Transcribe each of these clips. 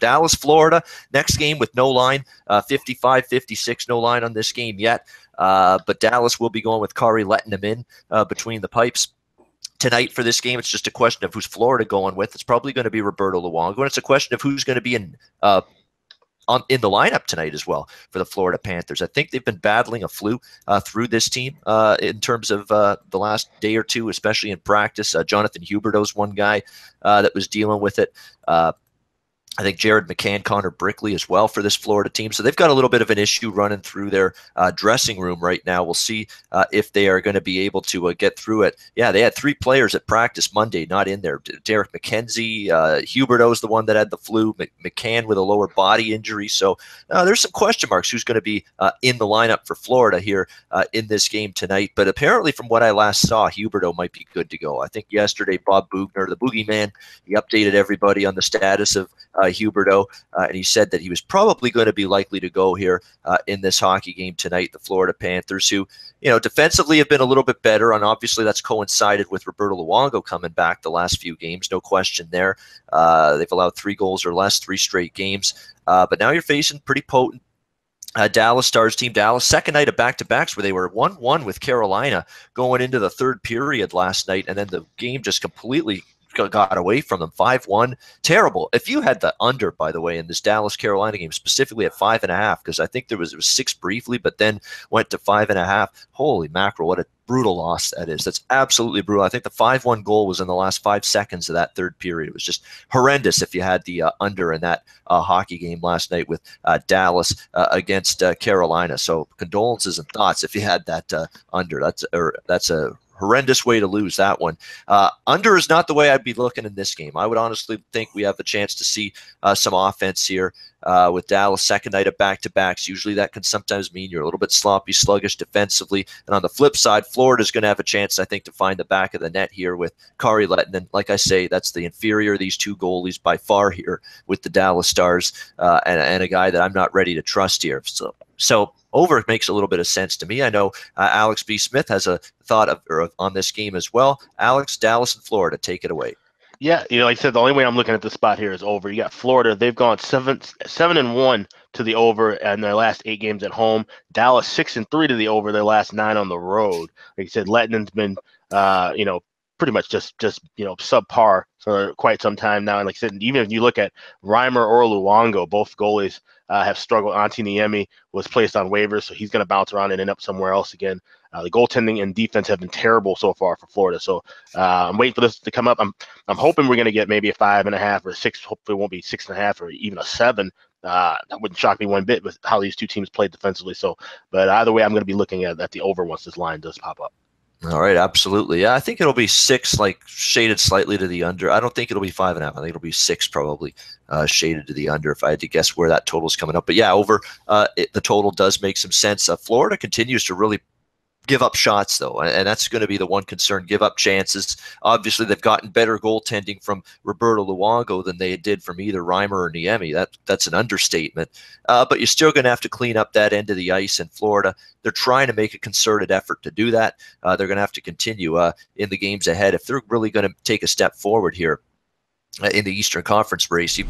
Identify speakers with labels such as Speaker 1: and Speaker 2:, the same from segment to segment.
Speaker 1: Dallas, Florida, next game with no line, 55-56, no line on this game yet. But Dallas will be going with Kari letting him in between the pipes tonight for this game. It's just a question of who's Florida going with. It's probably going to be Roberto Luongo, and it's a question of who's going to be in the lineup tonight as well for the Florida Panthers. I think they've been battling a flu through this team in terms of the last day or two, especially in practice. Jonathan Huberdeau's one guy that was dealing with it. I think Jared McCann, Connor Brickley as well for this Florida team. So they've got a little bit of an issue running through their dressing room right now. We'll see if they are going to be able to get through it. Yeah, they had 3 players at practice Monday not in there. Derek McKenzie, Huberdeau's the one that had the flu, McCann with a lower body injury. So there's some question marks who's going to be in the lineup for Florida here in this game tonight. But apparently from what I last saw, Huberdeau might be good to go. I think yesterday Bob Bugner, the boogeyman, he updated everybody on the status of Huberdeau, and he said that he was probably going to be likely to go here in this hockey game tonight. The Florida Panthers, who, defensively have been a little bit better, and obviously that's coincided with Roberto Luongo coming back the last few games, no question there. They've allowed 3 goals or less, 3 straight games, but now you're facing pretty potent Dallas Stars team. Dallas, second night of back-to-backs where they were 1-1 with Carolina going into the third period last night, and then the game just completely got away from them. 5-1, terrible. If you had the under, by the way, in this Dallas Carolina game, specifically at 5.5, because I think it was 6 briefly, but then went to 5.5. Holy mackerel, what a brutal loss that is. That's absolutely brutal. I think the 5-1 goal was in the last 5 seconds of that third period. It was just horrendous if you had the under in that hockey game last night with Dallas against Carolina. So condolences and thoughts if you had that under. That's a horrendous way to lose that one. Under is not the way I'd be looking in this game. I would honestly think we have a chance to see some offense here with Dallas. Second night of back-to-backs. Usually that can sometimes mean you're a little bit sloppy, sluggish defensively. And on the flip side, Florida's going to have a chance, I think, to find the back of the net here with Kari Lehtinen. Like I say, that's the inferior of these 2 goalies by far here with the Dallas Stars, and a guy that I'm not ready to trust here. So over makes a little bit of sense to me. I know Alex B. Smith has a thought on this game as well. Alex, Dallas, and Florida, take it away.
Speaker 2: Yeah, like I said, the only way I'm looking at the spot here is over. You got Florida; they've gone 7-1 to the over in their last 8 games at home. Dallas 6-3 to the over their last 9 on the road. Like I said, Lettinen's been pretty much just subpar for quite some time now. And like I said, even if you look at Reimer or Luongo, both goalies have struggled. Antti Niemi was placed on waivers, so he's going to bounce around and end up somewhere else again. The goaltending and defense have been terrible so far for Florida. So I'm waiting for this to come up. I'm hoping we're going to get maybe a 5.5 or 6. Hopefully it won't be 6.5 or even a 7. That wouldn't shock me one bit with how these 2 teams played defensively. So, but either way, I'm going to be looking at the over once this line does pop up.
Speaker 1: All right, absolutely. Yeah, I think it'll be 6, like shaded slightly to the under. I don't think it'll be 5.5. I think it'll be 6 probably shaded to the under if I had to guess where that total is coming up. But yeah, over the total does make some sense. Florida continues to really give up shots, though, and that's going to be the one concern. Give up chances. Obviously, they've gotten better goaltending from Roberto Luongo than they did from either Reimer or Niemi. That's an understatement. But you're still going to have to clean up that end of the ice in Florida. They're trying to make a concerted effort to do that. They're going to have to continue in the games ahead if they're really going to take a step forward here in the Eastern Conference race.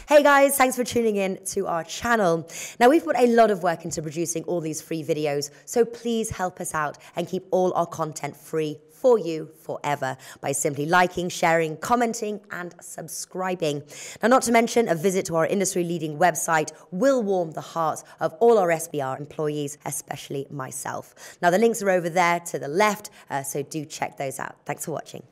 Speaker 3: Hey guys, thanks for tuning in to our channel. Now, we've put a lot of work into producing all these free videos, so please help us out and keep all our content free for you forever by simply liking, sharing, commenting, and subscribing. Now, not to mention, a visit to our industry-leading website will warm the hearts of all our SBR employees, especially myself. Now, the links are over there to the left, so do check those out. Thanks for watching.